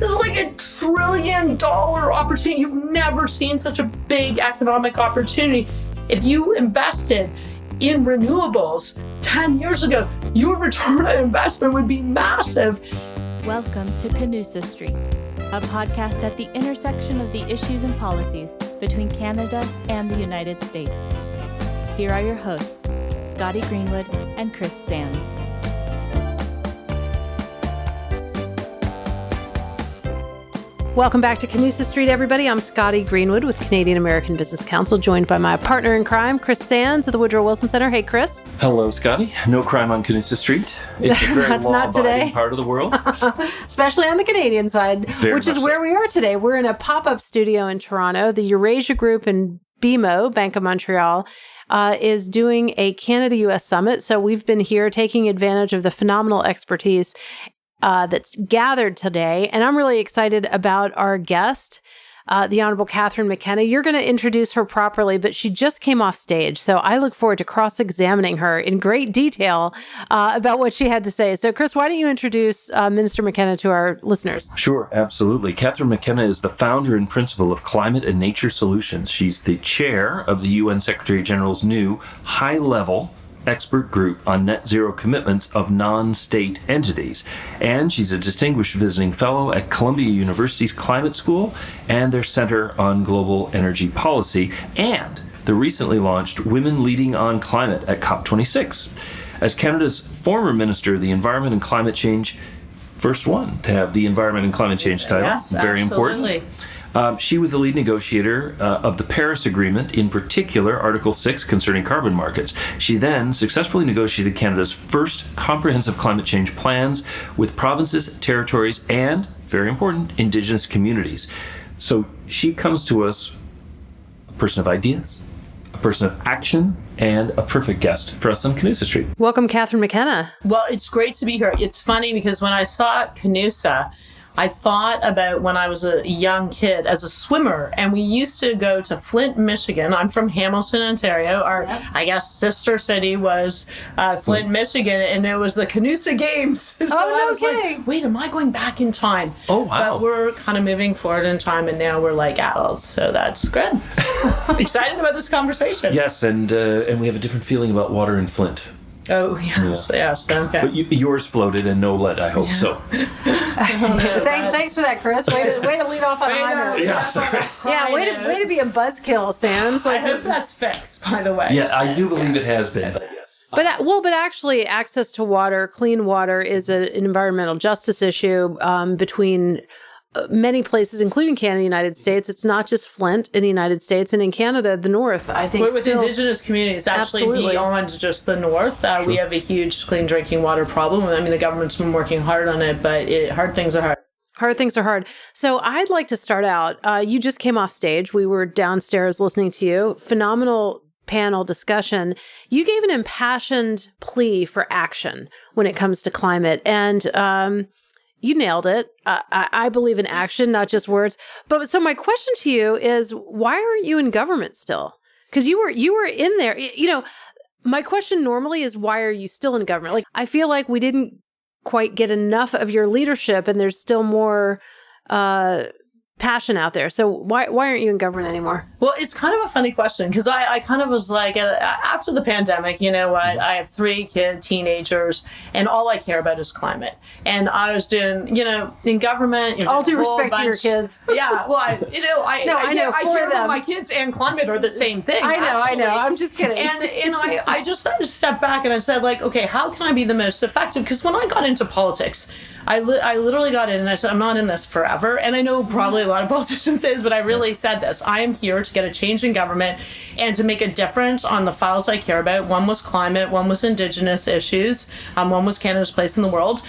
This is like $1 trillion opportunity. You've never seen such a big economic opportunity. If you invested in renewables 10 years ago, your return on investment would be massive. Welcome to Canusa Street, a podcast at the intersection of the issues and policies between Canada and the United States. Here are your hosts, Scotty Greenwood and Chris Sands. Welcome back to Canusa Street, everybody. I'm Scotty Greenwood with Canadian American Business Council, joined by my partner in crime, Chris Sands of the Woodrow Wilson Center. Hey, Chris. Hello, Scotty. No crime on Canusa Street. It's a very law-abiding part of the world. Especially on the Canadian side, which is where we are today. We're in a pop-up studio in Toronto. The Eurasia Group and BMO, Bank of Montreal, is doing a Canada-US summit. So we've been here taking advantage of the phenomenal expertise that's gathered today. And I'm really excited about our guest, the Honorable Catherine McKenna. You're going to introduce her properly, but she just came off stage. So I look forward to cross-examining her in great detail about what she had to say. So Chris, why don't you introduce Minister McKenna to our listeners? Sure, absolutely. Catherine McKenna is the founder and principal of Climate and Nature Solutions. She's the chair of the UN Secretary General's new high-level expert group on net zero commitments of non-state entities. And she's a distinguished visiting fellow at Columbia University's Climate School and their Center on Global Energy Policy, and the recently launched Women Leading on Climate at COP26. As Canada's former Minister of the Environment and Climate Change, first one to have the Environment and Climate Change title. Yes, very absolutely. Important. She was the lead negotiator of the Paris Agreement, in particular Article 6 concerning carbon markets. She then successfully negotiated Canada's first comprehensive climate change plans with provinces, territories, and, very important, Indigenous communities. So she comes to us a person of ideas, a person of action, and a perfect guest for us on Canusa Street. Welcome, Catherine McKenna. Well, it's great to be here. It's funny because when I saw Canusa, I thought about when I was a young kid as a swimmer, and we used to go to Flint, Michigan. I'm from Hamilton, Ontario. Our, I guess, sister city was Flint, Michigan, and it was the Canusa Games. So no kidding. Like, wait, am I going back in time? Oh, wow. But we're kind of moving forward in time, and now we're like adults, so that's good. Excited about this conversation. Yes, and we have a different feeling about water in Flint. Oh, yes, yes, okay. But yours floated and no lead, I hope, so. Thanks for that, Chris. Way to lead off on a high note. Yeah, way to be a buzzkill, Sands. I hope that's fixed, by the way. Yeah, I do believe it has been, but yes. But actually, access to water, clean water, is an environmental justice issue between many places, including Canada and the United States. It's not just Flint in the United States, and in Canada, the North, I think. With Indigenous communities, actually absolutely. Beyond just the North, sure. We have a huge clean drinking water problem. I mean, the government's been working hard on it, but hard things are hard. Hard things are hard. So I'd like to start out. You just came off stage. We were downstairs listening to you. Phenomenal panel discussion. You gave an impassioned plea for action when it comes to climate, and you nailed it. I believe in action, not just words. But so my question to you is, why aren't you in government still? Because you were in there. You know, my question normally is, why are you still in government? Like, I feel like we didn't quite get enough of your leadership, and there's still more passion out there. So why aren't you in government anymore? Well, it's kind of a funny question because I kind of was like, after the pandemic, you know what? I have 3 teenagers, and all I care about is climate. And I was doing, in government. All due respect to your kids. Yeah, well, I care about my kids and climate are the same thing. I know. I'm just kidding. And I just started to step back and I said, like, okay, how can I be the most effective? Because when I got into politics, I literally got in and I said, I'm not in this forever. And I know probably a lot of politicians say this, but I really said this. I am here to get a change in government and to make a difference on the files I care about. One was climate, one was Indigenous issues, one was Canada's place in the world.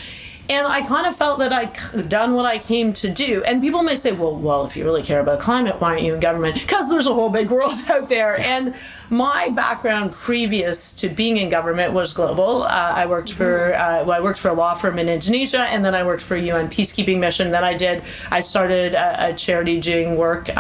And I kind of felt that I'd done what I came to do. And people may say, well, if you really care about climate, why aren't you in government? Because there's a whole big world out there. And my background previous to being in government was global. I worked for a law firm in Indonesia, and then I worked for a UN peacekeeping mission. Then I started a charity doing work,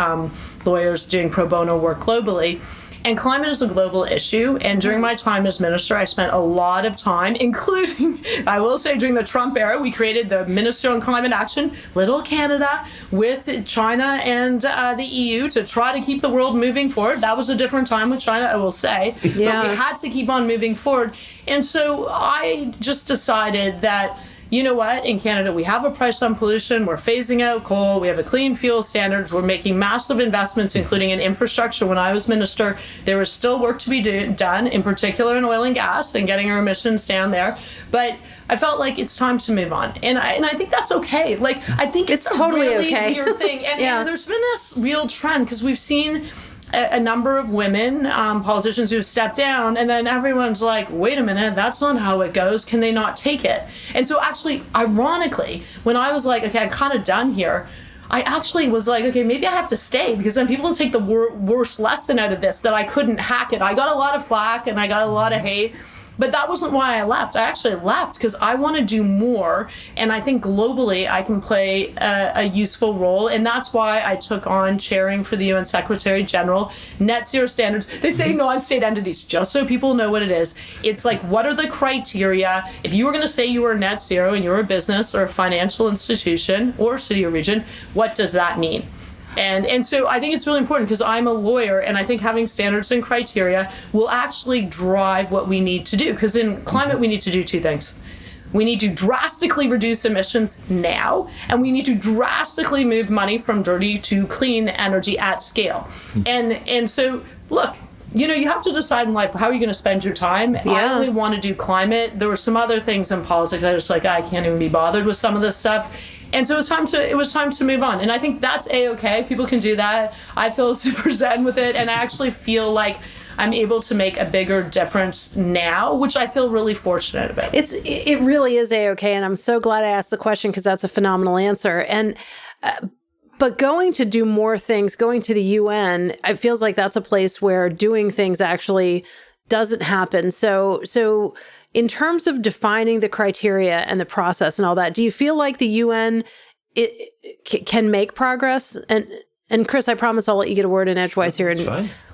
lawyers doing pro bono work globally. And climate is a global issue. And during my time as minister, I spent a lot of time, including, I will say, during the Trump era, we created the Minister on Climate Action, Little Canada, with China and the EU to try to keep the world moving forward. That was a different time with China, I will say. Yeah. But we had to keep on moving forward. And so I just decided that, you know what, in Canada, we have a price on pollution, we're phasing out coal, we have a clean fuel standards, we're making massive investments, including in infrastructure. When I was minister, there was still work to be done, in particular in oil and gas and getting our emissions down there. But I felt like it's time to move on. And I think that's okay. Like, I think it's a totally really okay. weird thing. And there's been this real trend, because we've seen a number of women politicians who have stepped down, and then everyone's like, wait a minute, that's not how it goes. Can they not take it? And so actually, ironically, when I was like, okay, I'm kind of done here, I actually was like, okay, maybe I have to stay, because then people will take the worst lesson out of this, that I couldn't hack it. I got a lot of flack and I got a lot of hate. But that wasn't why I left. I actually left because I want to do more. And I think globally I can play a useful role. And that's why I took on chairing for the UN Secretary General Net Zero Standards. They say non-state entities, just so people know what it is. It's like, what are the criteria? If you were going to say you were net zero and you're a business or a financial institution or city or region, what does that mean? And so I think it's really important, because I'm a lawyer, and I think having standards and criteria will actually drive what we need to do. Because in climate, we need to do two things. We need to drastically reduce emissions now, and we need to drastically move money from dirty to clean energy at scale. And so, look, you know, you have to decide in life, how are you going to spend your time? I only want to do climate. There were some other things in politics. I was like, I can't even be bothered with some of this stuff. And so it was time to move on. And I think that's A-okay. People can do that. I feel super zen with it. And I actually feel like I'm able to make a bigger difference now, which I feel really fortunate about. It really is A-okay. And I'm so glad I asked the question, because that's a phenomenal answer. And but going to do more things, going to the UN, it feels like that's a place where doing things actually doesn't happen. So in terms of defining the criteria and the process and all that, do you feel like the UN can make progress? And Chris, I promise I'll let you get a word in edgewise here.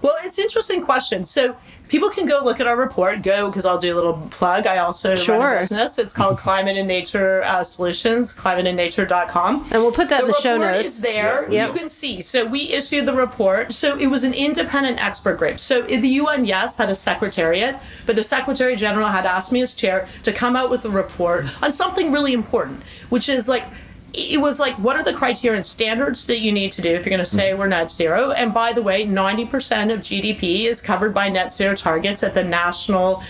Well, it's an interesting question. So people can go look at our report, because I'll do a little plug. I also run a business. It's called Climate and Nature Solutions, climateandnature.com. And we'll put that in the show notes. The report is there. Yep. You can see. So we issued the report. So it was an independent expert group. So the UN, yes, had a secretariat, but the Secretary General had asked me as chair to come out with a report on something really important, which is like, it was like, what are the criteria and standards that you need to do if you're going to say we're net zero? And by the way, 90% of GDP is covered by net zero targets at the national,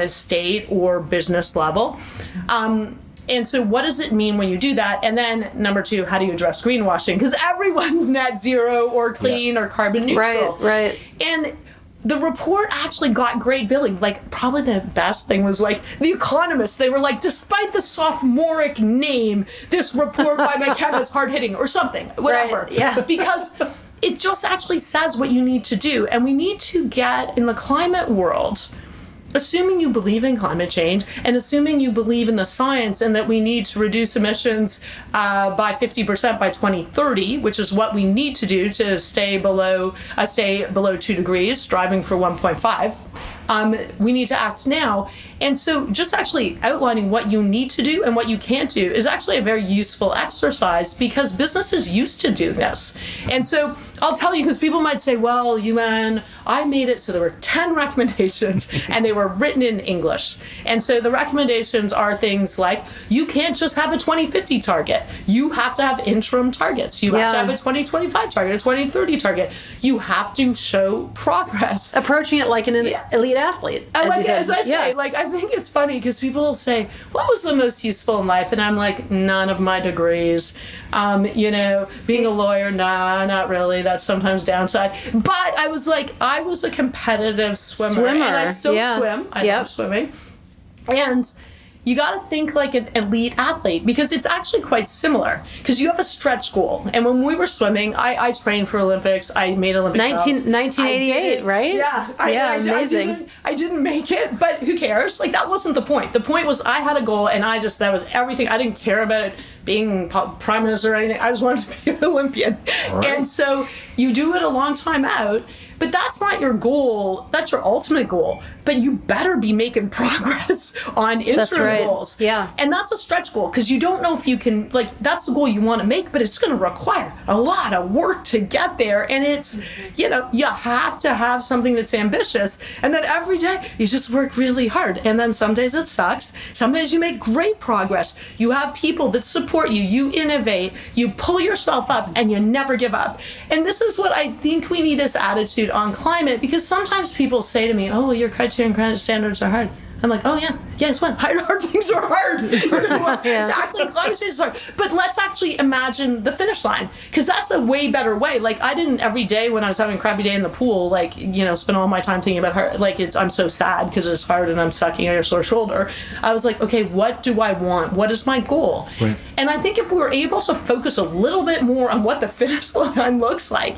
state, or business level. And so what does it mean when you do that? And then number two, how do you address greenwashing? Because everyone's net zero or clean or carbon neutral. Right. And the report actually got great billing. Like, probably the best thing was, like, The Economist. They were like, despite the sophomoric name, this report by McKenna is hard-hitting, or something, whatever. Right, yeah. Because it just actually says what you need to do. And we need to get, in the climate world, assuming you believe in climate change and assuming you believe in the science and that we need to reduce emissions by 50% by 2030, which is what we need to do to stay below 2 degrees, striving for 1.5. We need to act now. And so just actually outlining what you need to do and what you can't do is actually a very useful exercise, because businesses used to do this. And so I'll tell you, because people might say, well, UN, I made it so there were 10 recommendations and they were written in English. And so the recommendations are things like, you can't just have a 2050 target. You have to have interim targets. You have to have a 2025 target, a 2030 target. You have to show progress. Approaching it like an elite athlete. As I say, I think it's funny because people will say, what was the most useful in life? And I'm like, none of my degrees. Being a lawyer, nah, not really. That's sometimes downside. But I was like, I was a competitive swimmer. And I still swim. I love swimming. And you got to think like an elite athlete, because it's actually quite similar, because you have a stretch goal. And when we were swimming, I trained for Olympics. I made Olympic 1988, right? Yeah. Amazing. I didn't make it, but who cares? Like, that wasn't the point. The point was I had a goal, and that was everything. I didn't care about it being prime minister or anything. I just wanted to be an Olympian. Right. And so You do it a long time out, but that's not your goal. That's your ultimate goal. But you better be making progress on interim goals. Yeah. And that's a stretch goal because you don't know if you can, like, that's the goal you want to make, but it's going to require a lot of work to get there. And it's, you know, you have to have something that's ambitious. And then every day you just work really hard. And then some days it sucks. Some days you make great progress. You have people that support you. You innovate. You pull yourself up and you never give up. And this is what I think we need, this attitude on climate, because sometimes people say to me, oh, your criteria and credit standards are hard. I'm like, oh yeah, guess what? Hard things are hard. Tackling climate change is hard. But let's actually imagine the finish line, because that's a way better way. Like, I didn't every day when I was having a crappy day in the pool, like, you know, spend all my time thinking about her. Like, I'm so sad because it's hard and I'm sucking at your sore shoulder. I was like, okay, what do I want? What is my goal? Right. And I think if we were able to focus a little bit more on what the finish line looks like,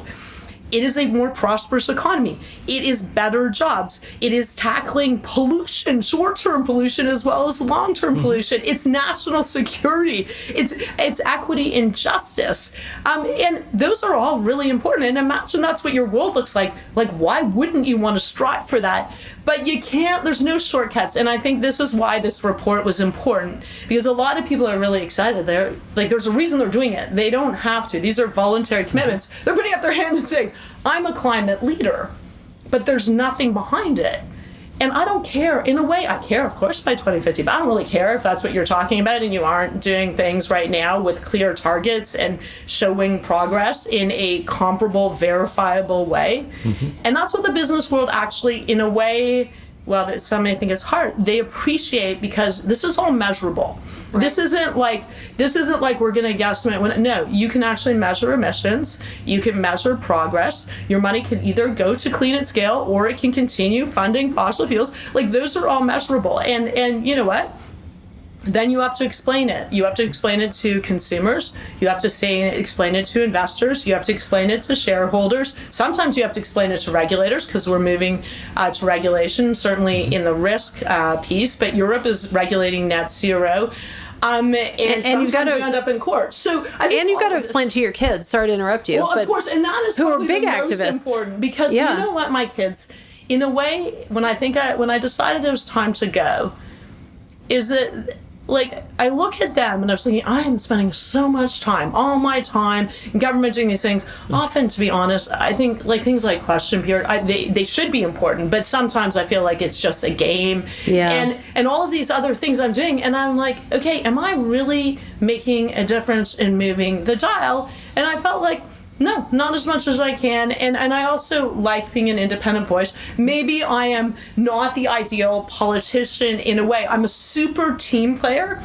it is a more prosperous economy. It is better jobs. It is tackling pollution, short-term pollution as well as long-term pollution. It's national security. It's equity and justice. And those are all really important. And imagine that's what your world looks like. Like, why wouldn't you want to strive for that? But you can't, there's no shortcuts. And I think this is why this report was important, because a lot of people are really excited. They're like, there's a reason they're doing it. They don't have to. These are voluntary commitments. They're putting up their hand and saying, I'm a climate leader, but there's nothing behind it. And I don't care. In a way, I care, of course, by 2050, but I don't really care if that's what you're talking about and you aren't doing things right now with clear targets and showing progress in a comparable, verifiable way. And that's what the business world actually, in a way, well, that some may think it's hard, they appreciate, because this is all measurable. Right. This isn't like we're going to guesstimate. No, you can actually measure emissions. You can measure progress. Your money can either go to clean at scale or it can continue funding fossil fuels. Like, those are all measurable. And you know what? Then you have to explain it. You have to explain it to consumers. You have to explain it to investors. You have to explain it to shareholders. Sometimes you have to explain it to regulators, because we're moving to regulation, certainly in the risk piece. But Europe is regulating net zero. And you've got to end up in court. So you've got to explain to your kids. Sorry to interrupt you. Well, of course, and that is who are probably big the activists. Most important, because you know what, my kids, in a way, when I decided it was time to go, is it, like, I look at them and I was thinking, I am spending so much time, all my time, in government doing these things. Often, to be honest, I think, like, things like question period, they should be important, but sometimes I feel like it's just a game. Yeah. And all of these other things I'm doing, and I'm like, okay, am I really making a difference in moving the dial? And I felt like, no, not as much as I can. And I also like being an independent voice. Maybe I am not the ideal politician in a way. I'm a super team player,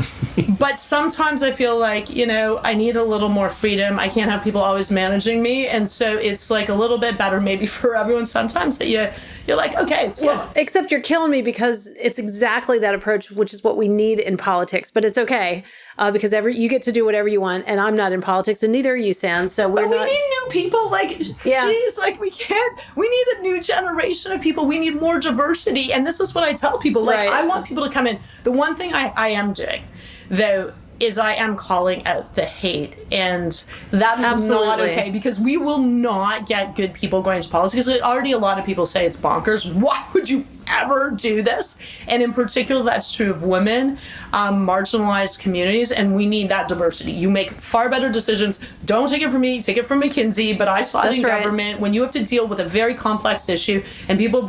but sometimes I feel like, you know, I need a little more freedom. I can't have people always managing me. And so it's like a little bit better maybe for everyone sometimes that you're like, okay, it's good. Except you're killing me, because it's exactly that approach, which is what we need in politics. But it's okay, because you get to do whatever you want, and I'm not in politics, and neither are you, San. So we need new people. Like, geez, like, we need a new generation of people. We need more diversity. And this is what I tell people. Like, I want people to come in. The one thing I am doing, though, is I am calling out the hate. And that is not okay, because we will not get good people going to politics. Already a lot of people say it's bonkers. Why would you ever do this? And in particular, that's true of women, marginalized communities, and we need that diversity. You make far better decisions. Don't take it from me, take it from McKinsey, but I saw it in government. When you have to deal with a very complex issue and people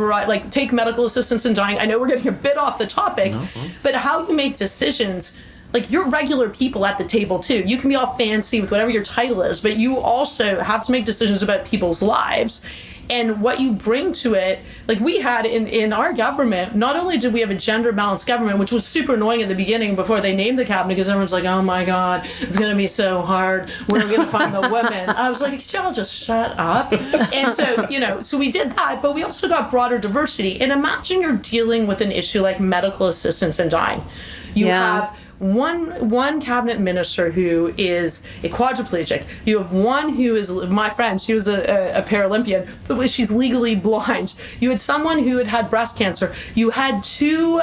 take medical assistance in dying. I know we're getting a bit off the topic, but how you make decisions, like, you're regular people at the table too. You can be all fancy with whatever your title is, but you also have to make decisions about people's lives and what you bring to it. Like, we had in our government, not only did we have a gender balanced government, which was super annoying at the beginning before they named the cabinet, because everyone's like, oh my God, it's going to be so hard. Where are we going to find the women? I was like, could y'all just shut up? And so, so we did that, but we also got broader diversity. And imagine you're dealing with an issue like medical assistance in dying. You have one cabinet minister who is a quadriplegic. You have one who is my friend. She was a Paralympian, but she's legally blind. You had someone who had breast cancer. You had two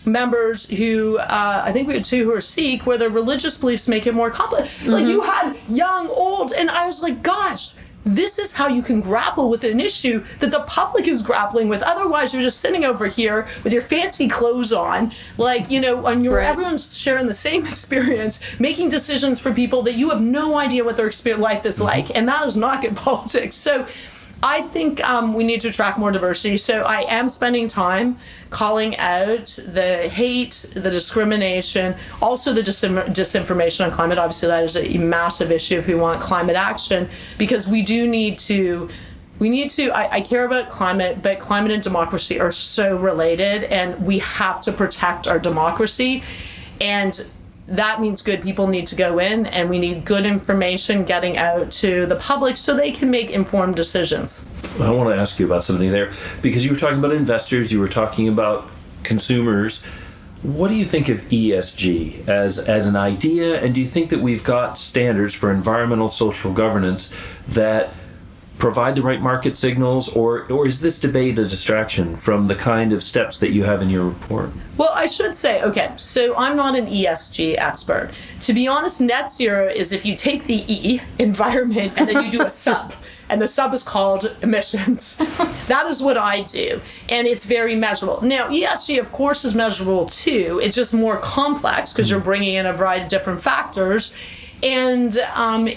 members who, I think we had two who are Sikh, where their religious beliefs make it more complex. Like, you had young, old, and I was like, gosh, this is how you can grapple with an issue that the public is grappling with. Otherwise, you're just sitting over here with your fancy clothes on, like, you know, and everyone's sharing the same experience, making decisions for people that you have no idea what their life is like. And that is not good politics. So I think we need to attract more diversity. So I am spending time calling out the hate, the discrimination, also the disinformation on climate. Obviously, that is a massive issue if we want climate action, because we need to, I care about climate, but climate and democracy are so related, and we have to protect our democracy. And that means good people need to go in, and we need good information getting out to the public so they can make informed decisions. I want to ask you about something there, because you were talking about investors, you were talking about consumers. What do you think of ESG as an idea, and do you think that we've got standards for environmental social governance that provide the right market signals, or is this debate a distraction from the kind of steps that you have in your report? Well, I should say, okay, so I'm not an ESG expert. To be honest, net zero is if you take the E, environment, and then you do a sub, and the sub is called emissions. That is what I do, and it's very measurable. Now, ESG, of course, is measurable too. It's just more complex because you're bringing in a variety of different factors. And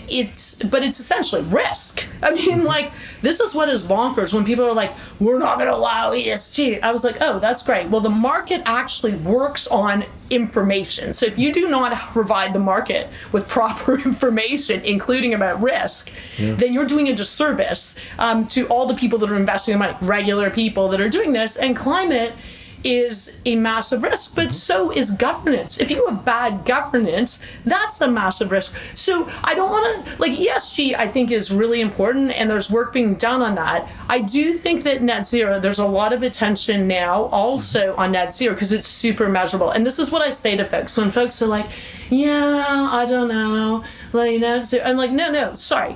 it's essentially risk. I mean, like, this is what is bonkers when people are like, we're not going to allow ESG. I was like, oh, that's great. Well, the market actually works on information. So if you do not provide the market with proper information, including about risk, then you're doing a disservice to all the people that are investing in money, regular people that are doing this. And climate is a massive risk, but so is governance. If you have bad governance, that's a massive risk. So I don't want to, like, ESG, I think is really important, and there's work being done on that. I do think that net zero, there's a lot of attention now also on net zero because it's super measurable. And this is what I say to folks when folks are like, yeah, I don't know, like, net zero. I'm like, no, sorry,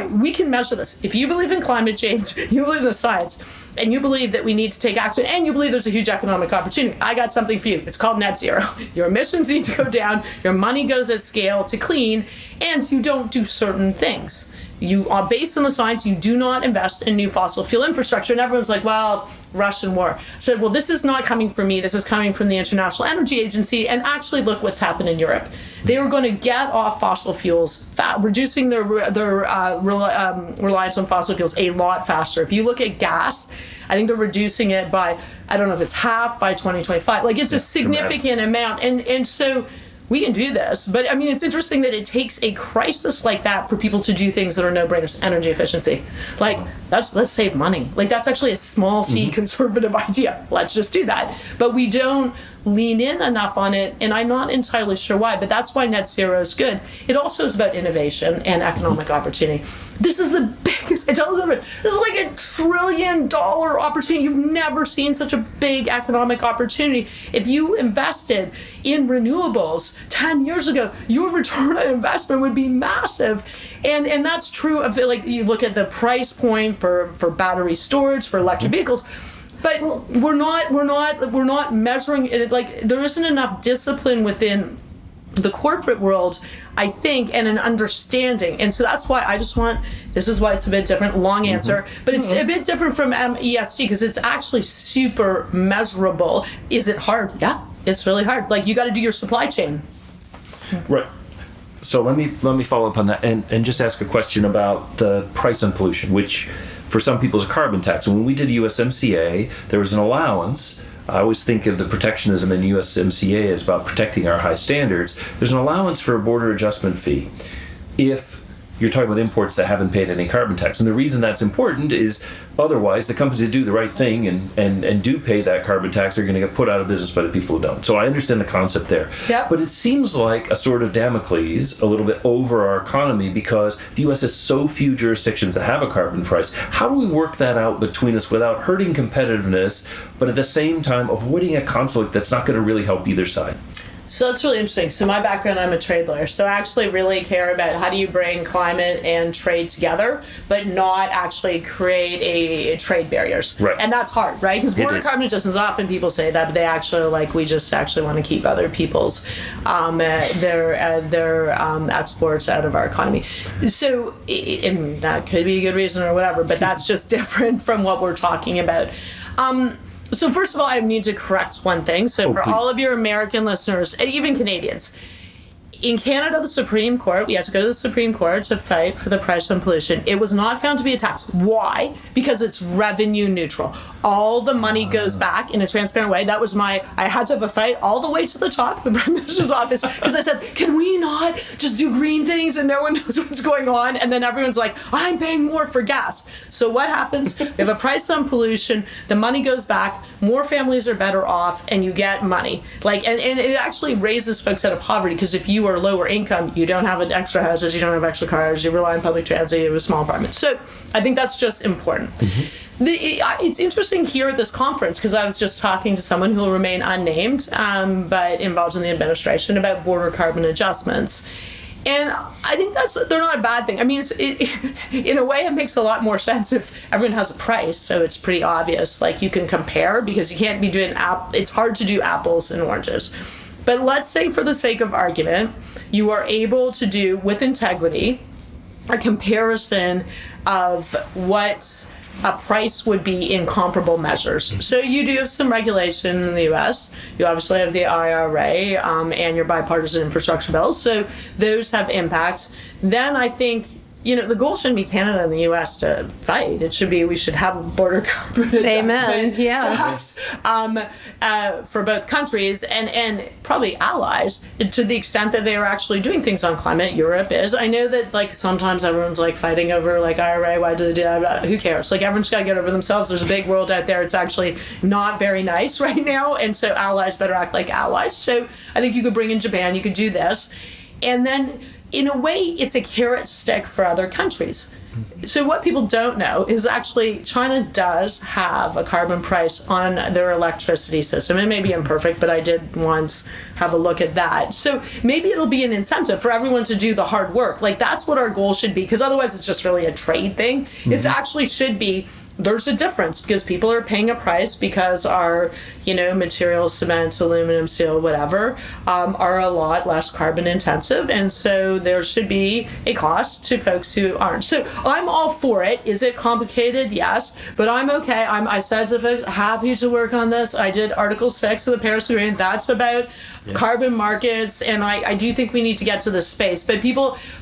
we can measure this. If you believe in climate change, you believe in the science, and you believe that we need to take action, and you believe there's a huge economic opportunity, I got something for you. It's called net zero. Your emissions need to go down, your money goes at scale to clean, and you don't do certain things. You are based on the science, you do not invest in new fossil fuel infrastructure. And everyone's like, well, Russian war. I said, well, this is not coming from me. This is coming from the International Energy Agency. And actually, look what's happened in Europe. They were going to get off fossil fuels, reducing their reliance on fossil fuels a lot faster. If you look at gas, I think they're reducing it by, I don't know if it's half by 2025. Like, it's a significant amount. And so we can do this, but I mean, it's interesting that it takes a crisis like that for people to do things that are no-brainers. Energy efficiency, like, let's save money. Like, that's actually a small C conservative idea. Let's just do that. But we don't lean in enough on it, and I'm not entirely sure why, but that's why net zero is good. It also is about innovation and economic opportunity. This is the biggest, I tell everyone, this is like $1 trillion opportunity. You've never seen such a big economic opportunity. If you invested in renewables 10 years ago, your return on investment would be massive. And that's true of, like, you look at the price point for battery storage, for electric vehicles. But we're not measuring it. Like, there isn't enough discipline within the corporate world, I think, and an understanding. And so that's why this is why it's a bit different, long answer, but it's a bit different from ESG because it's actually super measurable. Is it hard? Yeah, it's really hard. Like, you got to do your supply chain. Right. So let me follow up on that and just ask a question about the price on pollution, which for some people is a carbon tax. And when we did USMCA, there was an allowance. I always think of the protectionism in USMCA as about protecting our high standards. There's an allowance for a border adjustment fee if you're talking about imports that haven't paid any carbon tax. And the reason that's important is otherwise the companies that do the right thing and do pay that carbon tax are going to get put out of business by the people who don't. So I understand the concept there. Yep. But it seems like a sort of Damocles a little bit over our economy because the U.S. has so few jurisdictions that have a carbon price. How do we work that out between us without hurting competitiveness, but at the same time avoiding a conflict that's not going to really help either side? So that's really interesting. So my background, I'm a trade lawyer. So I actually really care about how do you bring climate and trade together, but not actually create a trade barriers. Right. And that's hard, right? Because border is. carbon adjustments, often people say that, but they actually we just actually want to keep other people's their exports out of our economy. So and that could be a good reason or whatever, but that's just different from what we're talking about. So first of all, I need to correct one thing. So for please. all of your American listeners, and even Canadians, in Canada, the Supreme Court, we have to go to the Supreme Court to fight for the price on pollution. It was not found to be a tax. Why? Because it's revenue neutral. All the money goes back in a transparent way. That was I had to have a fight all the way to the top, the Prime Minister's office, because I said, can we not just do green things and no one knows what's going on? And then everyone's like, I'm paying more for gas. So what happens? We have a price on pollution, the money goes back, more families are better off, and you get money. And it actually raises folks out of poverty, because if you are lower income, you don't have extra houses, you don't have extra cars, you rely on public transit, you have a small apartment. So I think that's just important. It's interesting here at this conference, because I was just talking to someone who will remain unnamed, but involved in the administration, about border carbon adjustments. And I think they're not a bad thing. I mean, in a way, it makes a lot more sense if everyone has a price, so it's pretty obvious. You can compare, because you can't be doing it's hard to do apples and oranges. But let's say, for the sake of argument, you are able to do, with integrity, a comparison of what a price would be in comparable measures. So you do have some regulation in the U.S. You obviously have the IRA and your bipartisan infrastructure bills. So those have impacts. Then I think, the goal shouldn't be Canada and the U.S. to fight. It should be we should have a border carbon adjustment tax for both countries and probably allies, to the extent that they are actually doing things on climate. Europe is. I know that sometimes everyone's fighting over IRA. Why do they do that? Who cares? Everyone's got to get over themselves. There's a big world out there. It's actually not very nice right now, and so allies better act like allies. So I think you could bring in Japan. You could do this, and then, in a way, it's a carrot stick for other countries. So what people don't know is actually China does have a carbon price on their electricity system. It may be imperfect, but I did once have a look at that. So maybe it'll be an incentive for everyone to do the hard work. That's what our goal should be, because otherwise it's just really a trade thing. It actually should be, there's a difference, because people are paying a price because our, materials, cement, aluminum, steel, whatever, are a lot less carbon intensive. And so there should be a cost to folks who aren't. So I'm all for it. Is it complicated? Yes. But I'm okay. I said to folks, happy to work on this. I did Article 6 of the Paris Agreement. That's about carbon markets. And I do think we need to get to this space. But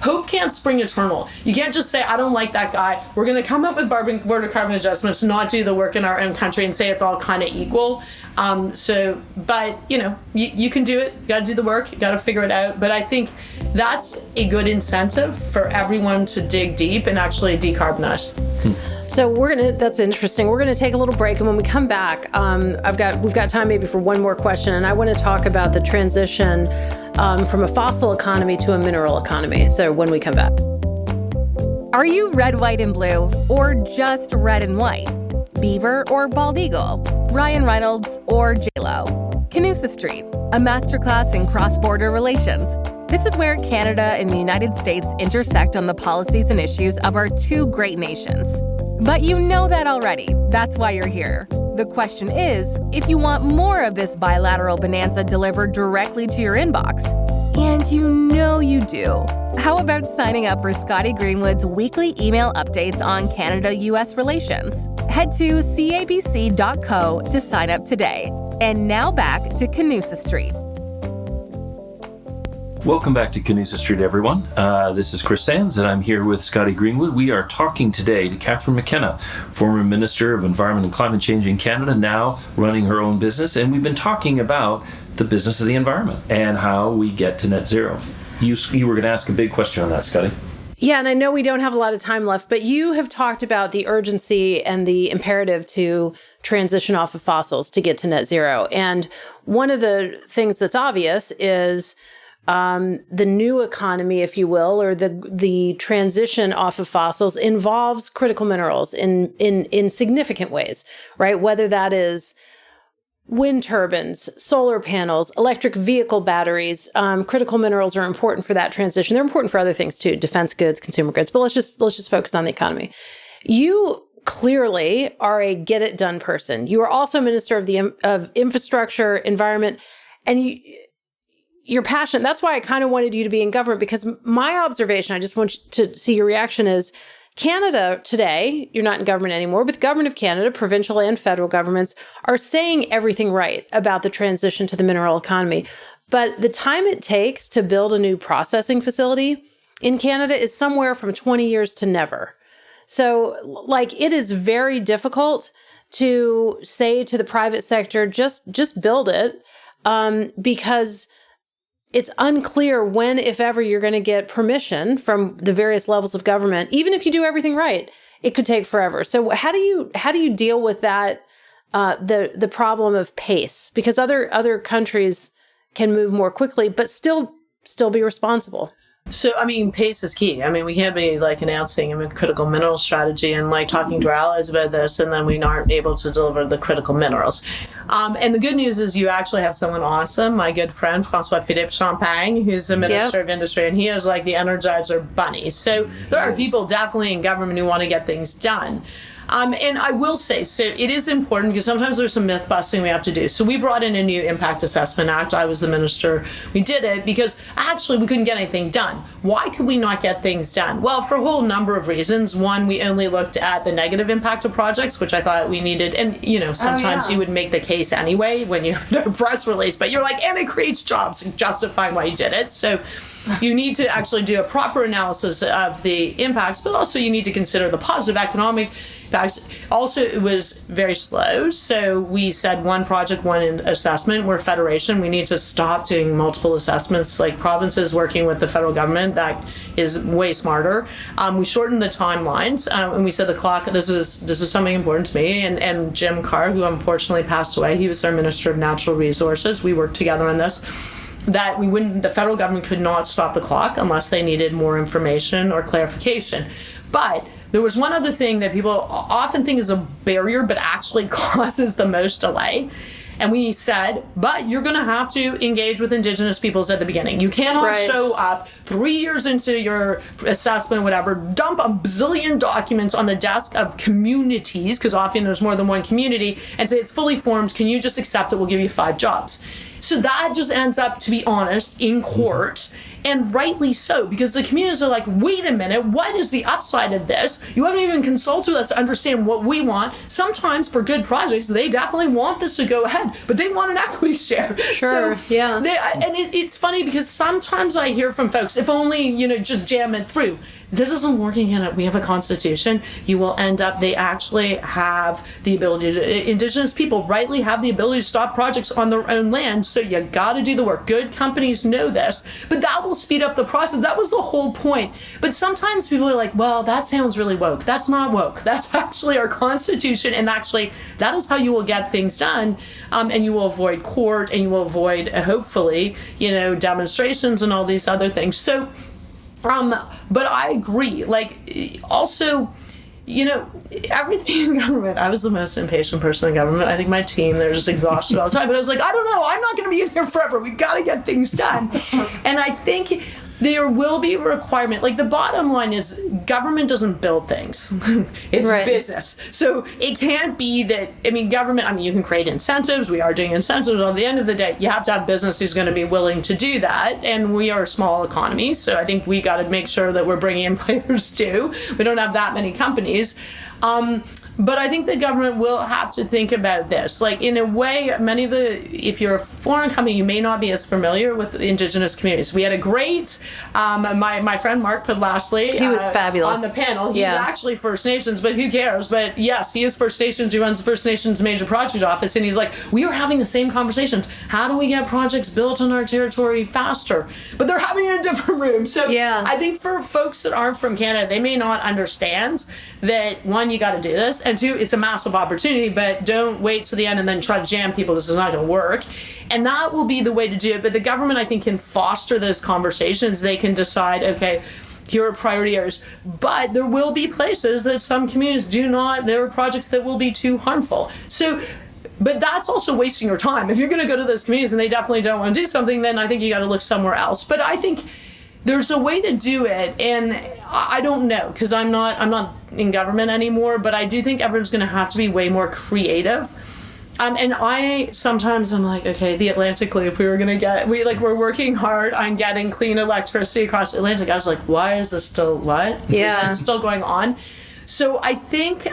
hope can't spring eternal. You can't just say, I don't like that guy. We're going to come up with border carbon adjustments, not do the work in our own country, and say it's all kind of equal. But you can do it. You got to do the work. You got to figure it out. But I think that's a good incentive for everyone to dig deep and actually decarbonize. So that's interesting. We're going to take a little break, and when we come back, we've got time maybe for one more question, and I want to talk about the transition from a fossil economy to a mineral economy. So when we come back. Are you red, white, and blue, or just red and white? Beaver or bald eagle? Ryan Reynolds or J-Lo? Canusa Street, a masterclass in cross-border relations. This is where Canada and the United States intersect on the policies and issues of our two great nations. But you know that already. That's why you're here. The question is, if you want more of this bilateral bonanza delivered directly to your inbox, and you know you do, how about signing up for Scotty Greenwood's weekly email updates on Canada-US relations? Head to cabc.co to sign up today. And now back to Canusa Street. Welcome back to Canusa Street, everyone. This is Chris Sands, and I'm here with Scotty Greenwood. We are talking today to Catherine McKenna, former Minister of Environment and Climate Change in Canada, now running her own business. And we've been talking about the business of the environment and how we get to net zero. You were going to ask a big question on that, Scotty. Yeah, and I know we don't have a lot of time left, but you have talked about the urgency and the imperative to transition off of fossils to get to net zero. And one of the things that's obvious is the new economy, if you will, or the transition off of fossils involves critical minerals in significant ways, right? Whether that is wind turbines, solar panels, electric vehicle batteries. Critical minerals are important for that transition. They're important for other things too, defense goods, consumer goods. But let's just focus on the economy. You clearly are a get it done person. You are also Minister of Infrastructure, Environment, and you're passionate. That's why I kind of wanted you to be in government, because my observation, I just want to see your reaction, is Canada today, you're not in government anymore, but the government of Canada, provincial and federal governments, are saying everything right about the transition to the mineral economy. But the time it takes to build a new processing facility in Canada is somewhere from 20 years to never. So, like, it is very difficult to say to the private sector, just build it, because it's unclear when, if ever, you're going to get permission from the various levels of government. Even if you do everything right, it could take forever. So how do you deal with that, the problem of pace? Because other countries can move more quickly, but still be responsible. So, I mean, pace is key. I mean, we can't be like announcing a critical mineral strategy and like talking to our allies about this, and then we aren't able to deliver the critical minerals. And the good news is you actually have someone awesome, my good friend, François-Philippe Champagne, who's the Minister of Industry, and he is like the Energizer Bunny. So there are people definitely in government who want to get things done. And I will say, so it is important because sometimes there's some myth busting we have to do. So we brought in a new Impact Assessment Act. I was the minister. We did it because actually we couldn't get anything done. Why could we not get things done? Well, for a whole number of reasons. One, we only looked at the negative impact of projects, which I thought we needed. And, sometimes you would make the case anyway when you have a press release, but you're like, and it creates jobs, and justifying why you did it. So you need to actually do a proper analysis of the impacts, but also you need to consider the positive economic impacts. Also, it was very slow. So we said one project, one assessment. We're a federation. We need to stop doing multiple assessments like provinces working with the federal government. That is way smarter. We shortened the timelines, and we said the clock, this is something important to me. And Jim Carr, who unfortunately passed away, he was our Minister of Natural Resources. We worked together on this. That the federal government could not stop the clock unless they needed more information or clarification. But there was one other thing that people often think is a barrier, but actually causes the most delay. And we said, but you're going to have to engage with Indigenous peoples at the beginning. You cannot show up 3 years into your assessment, whatever, dump a bazillion documents on the desk of communities, because often there's more than one community, and say it's fully formed. Can you just accept it? We'll give you 5 jobs. So that just ends up, to be honest, in court. And rightly so, because the communities are like, wait a minute, what is the upside of this? You haven't even consulted us to understand what we want. Sometimes for good projects, they definitely want this to go ahead, but they want an equity share. Sure, so yeah. It's funny because sometimes I hear from folks, if only, just jam it through. This isn't working in it. We have a constitution. You will end up, they actually have the ability to, Indigenous people rightly have the ability to stop projects on their own land. So you got to do the work. Good companies know this, but that will speed up the process. That was the whole point. But sometimes people are like, well, that sounds really woke. That's not woke. That's actually our constitution. And actually, that is how you will get things done. And you will avoid court, and you will avoid, hopefully, demonstrations and all these other things. So, but I agree. Like, also, everything in government, I was the most impatient person in government. I think my team, they're just exhausted all the time. But I was like, I don't know. I'm not going to be in here forever. We've got to get things done. And I think there will be a requirement. Like, the bottom line is government doesn't build things. It's business. So it can't be that, government, you can create incentives. We are doing incentives. At the end of the day, you have to have business who's going to be willing to do that. And we are a small economy. So I think we got to make sure that we're bringing in players too. We don't have that many companies. But I think the government will have to think about this. Like, in a way, if you're a foreign company, you may not be as familiar with Indigenous communities. We had a great, my friend Mark Podlashley. He was fabulous. On the panel. He's actually First Nations, but who cares? But yes, he is First Nations. He runs First Nations Major Project Office. And he's like, we are having the same conversations. How do we get projects built on our territory faster? But they're having it in a different room. So I think for folks that aren't from Canada, they may not understand that, one, you got to do this, and two, it's a massive opportunity, but don't wait to the end and then try to jam people. This is not going to work. And that will be the way to do it. But the government, I think, can foster those conversations. They can decide, okay, here are priority areas. But there will be places that some communities do not, there are projects that will be too harmful. So But that's also wasting your time. If you're going to go to those communities and they definitely don't want to do something, then I think you got to look somewhere else. But I think there's a way to do it, and I don't know, because I'm not in government anymore, but I do think everyone's going to have to be way more creative. And sometimes I'm like, okay, the Atlantic Loop, we're working hard on getting clean electricity across the Atlantic. I was like, why is this still, what? Yeah. Is it still going on? So I think,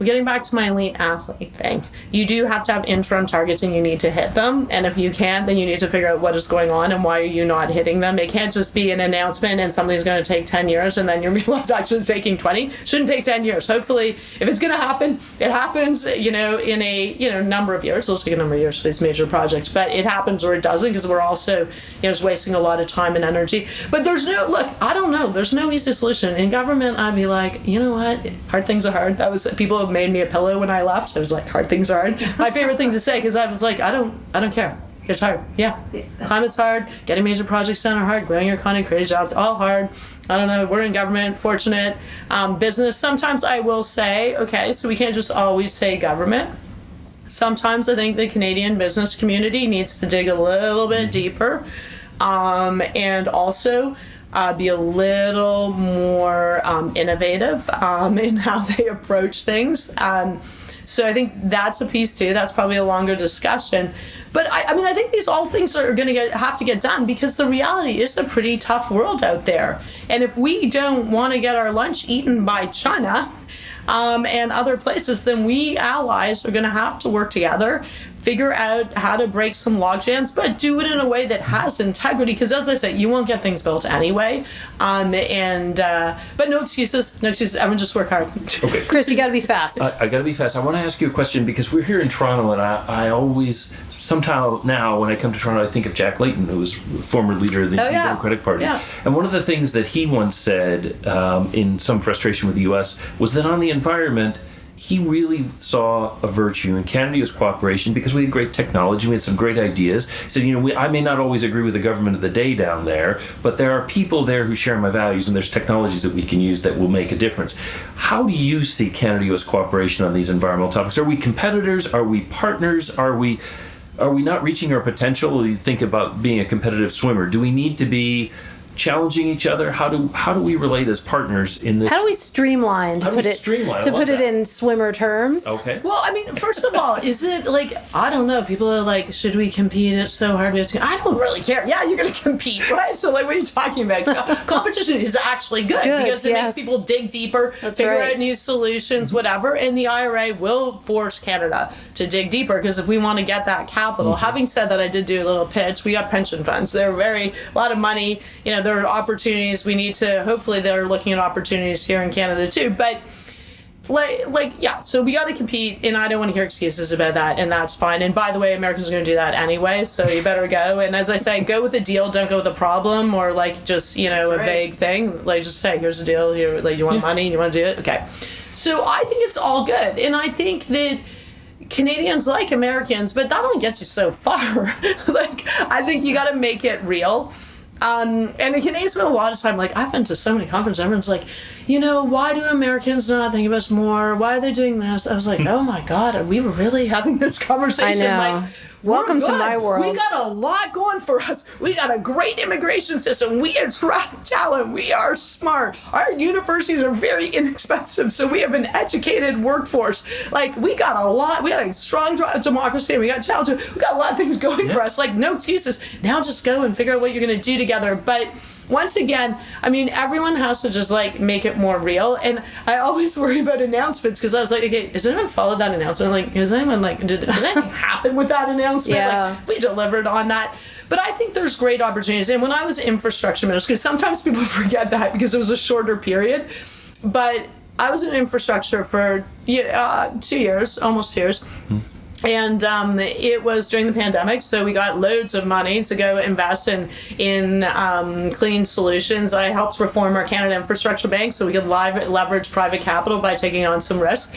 getting back to my elite athlete thing, you do have to have interim targets and you need to hit them. And if you can't, then you need to figure out what is going on and why are you not hitting them. It can't just be an announcement and something's going to take 10 years and then you realize actually it's taking 20. Shouldn't take 10 years. Hopefully, if it's going to happen, it happens, in a, number of years. It'll take a number of years for these major projects, but it happens or it doesn't, because we're also, just wasting a lot of time and energy. But I don't know. There's no easy solution. In government, I'd be like, you know what? Hard things are hard. That was, people have made me a pillow when I left. I was like, hard things are hard. My favorite thing to say, because I was like, I don't care. It's hard. Yeah. Climate's hard. Getting major projects done are hard. Growing your economy, creating jobs, all hard. I don't know. We're in government, fortunate. Business, sometimes I will say, okay, so we can't just always say government. Sometimes I think the Canadian business community needs to dig a little bit deeper, and also be a little more innovative in how they approach things. So I think that's a piece too. That's probably a longer discussion. But I think these all things are going to have to get done, because the reality is a pretty tough world out there. And if we don't want to get our lunch eaten by China and other places, then we allies are going to have to work together, figure out how to break some logjams, but do it in a way that has integrity. Because as I said, you won't get things built anyway. But no excuses. Everyone just work hard. Okay. Chris, you got to be fast. I got to be fast. I want to ask you a question, because we're here in Toronto, and I always, somehow now when I come to Toronto, I think of Jack Layton, who was former leader of the Democratic Party. Yeah. And one of the things that he once said in some frustration with the U.S. was that on the environment, he really saw a virtue in Canada's cooperation, because we had great technology, we had some great ideas. He said, I may not always agree with the government of the day down there, but there are people there who share my values, and there's technologies that we can use that will make a difference. How do you see Canada-US cooperation on these environmental topics? Are we competitors? Are we partners? Are we not reaching our potential? When you think about being a competitive swimmer, do we need to be challenging each other? How do we relate as partners in this? How do we streamline to put it in swimmer terms? Okay. Well, first of all, is it like, I don't know, people are like, should we compete? It's so hard. I don't really care. Yeah, you're going to compete, right? So like, what are you talking about? Competition is actually good because it makes people dig deeper, figure out new solutions, whatever. And the IRA will force Canada to dig deeper, because if we want to get that capital, having said that, I did do a little pitch. We got pension funds. They're a lot of money. There are opportunities. We need to, hopefully they're looking at opportunities here in Canada too. But so we got to compete, and I don't want to hear excuses about that, and that's fine. And by the way, Americans are going to do that anyway, so you better go. And as I say, go with the deal, don't go with the problem, or just, a vague thing. Like, just say, here's the deal, you want money, you want to do it? Okay. So I think it's all good. And I think that Canadians like Americans, but that only gets you so far. I think you got to make it real. And the Canadians spend a lot of time, I've been to so many conferences, everyone's like, why do Americans not think of us more? Why are they doing this? I was like, oh my God, are we really having this conversation? I know. Welcome to my world. We got a lot going for us. We got a great immigration system. We attract talent. We are smart. Our universities are very inexpensive, so we have an educated workforce. We got a lot. We got a strong democracy. We got challenges. We got a lot of things going for us. No excuses. Now just go and figure out what you're going to do together. But once again, everyone has to just make it more real. And I always worry about announcements, because I was like, okay, does anyone follow that announcement? Is anyone did anything happen with that announcement? Yeah. We delivered on that. But I think there's great opportunities. And when I was infrastructure minister, because sometimes people forget that because it was a shorter period, but I was in infrastructure for 2 years, almost 2 years. And it was during the pandemic, so we got loads of money to go invest in clean solutions. I helped reform our Canada Infrastructure Bank so we could leverage private capital by taking on some risk.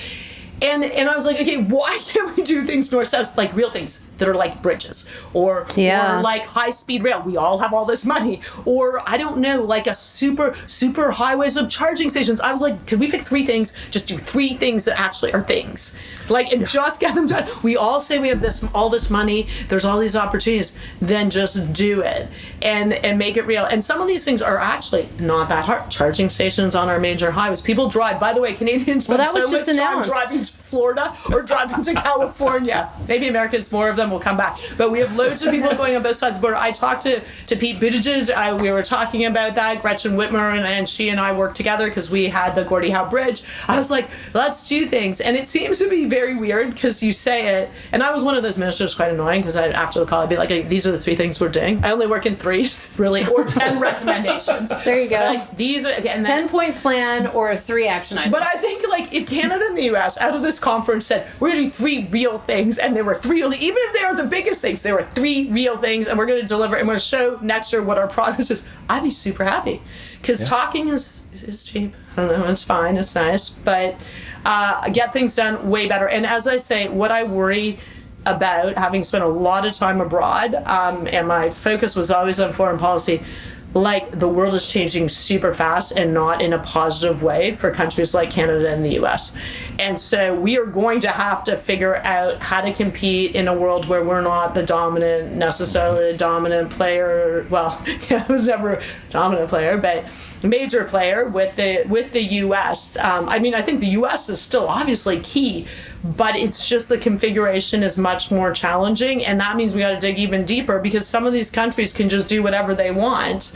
And I was like, okay, why can't we do things north-south, real things? that are like bridges or like high-speed rail. We all have all this money. Or, I don't know, like a super highways of charging stations. I was like, could we pick 3 things? Just do 3 things that actually are things. Like, and just get them done. We all say we have all this money. There's all these opportunities. Then just do it and make it real. And some of these things are actually not that hard. Charging stations on our major highways. People drive. By the way, Canadians spend so much time driving to Florida or driving to California. Maybe Americans, more of them will come back. But we have loads of people going on both sides of the border. I talked to Pete Buttigieg. We were talking about that. Gretchen Whitmer and she and I worked together because we had the Gordie Howe Bridge. I was like, let's do things. And it seems to be very weird because you say it. And I was one of those ministers, quite annoying, because after the call, I'd be like, these are the 3 things we're doing. I only work in 3s, really, or 10 recommendations. There you go. Like, these are, again, 10-point plan or 3 action items. But I think, like, if Canada and the U.S. out of this conference said, we're going to do 3 real things, and there were 3, even if they are the biggest things, there were 3 real things, and we're going to deliver, and we're going to show next year what our progress is, I'd be super happy. Because talking is cheap. I don't know, it's fine, it's nice, but get things done way better. And as I say, what I worry about, having spent a lot of time abroad, and my focus was always on foreign policy, like, the world is changing super fast and not in a positive way for countries like Canada and the US. And so we are going to have to figure out how to compete in a world where we're not necessarily a dominant player. Well, I was never a dominant player, but major player with the US. I mean, I think the US is still obviously key, but it's just the configuration is much more challenging, and that means we got to dig even deeper because some of these countries can just do whatever they want.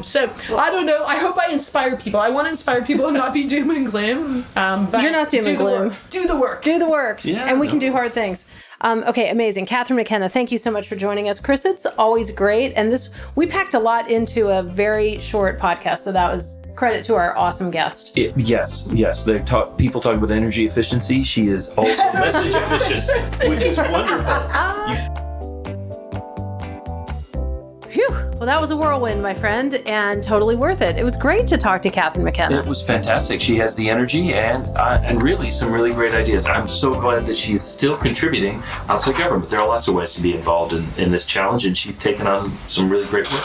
So I don't know. I hope I inspire people. I want to inspire people and not be doom and gloom. But you're not doom and gloom. Do the work. Do the work. Yeah, and we can do hard things. Okay, amazing. Catherine McKenna, thank you so much for joining us. Chris, it's always great. And we packed a lot into a very short podcast, so that was credit to our awesome guest. Yes. People talk about energy efficiency. She is also message efficient, which is wonderful. Phew. Well, that was a whirlwind, my friend, and totally worth it. It was great to talk to Catherine McKenna. It was fantastic. She has the energy and really some really great ideas. I'm so glad that she is still contributing outside government. There are lots of ways to be involved in this challenge, and she's taken on some really great work.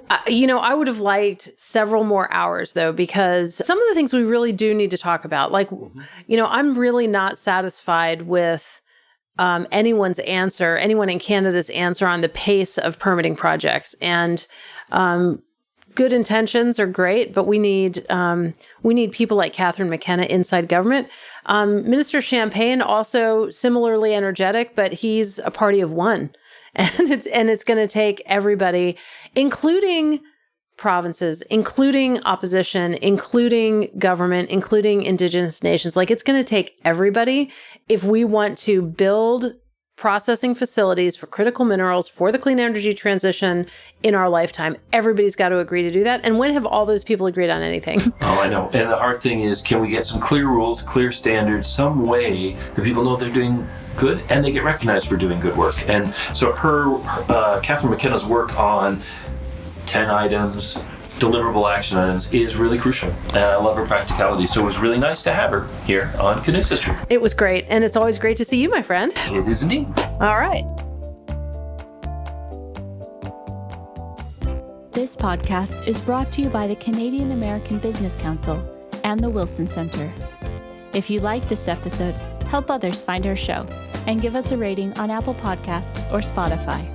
I would have liked several more hours, though, because some of the things we really do need to talk about, like, I'm really not satisfied with anyone in Canada's answer on the pace of permitting projects. And good intentions are great, but we need people like Catherine McKenna inside government. Minister Champagne, also similarly energetic, but he's a party of one. And it's going to take everybody, including provinces, including opposition, including government, including Indigenous nations. Like, it's going to take everybody if we want to build processing facilities for critical minerals for the clean energy transition in our lifetime. Everybody's got to agree to do that. And when have all those people agreed on anything? Oh, I know. And the hard thing is, can we get some clear rules, clear standards, some way that people know they're doing good and they get recognized for doing good work? And so Catherine McKenna's work on 10 items, deliverable action items, is really crucial. And I love her practicality. So it was really nice to have her here on Canusa Street. It was great. And it's always great to see you, my friend. It is indeed. All right. This podcast is brought to you by the Canadian American Business Council and the Wilson Center. If you like this episode, help others find our show and give us a rating on Apple Podcasts or Spotify.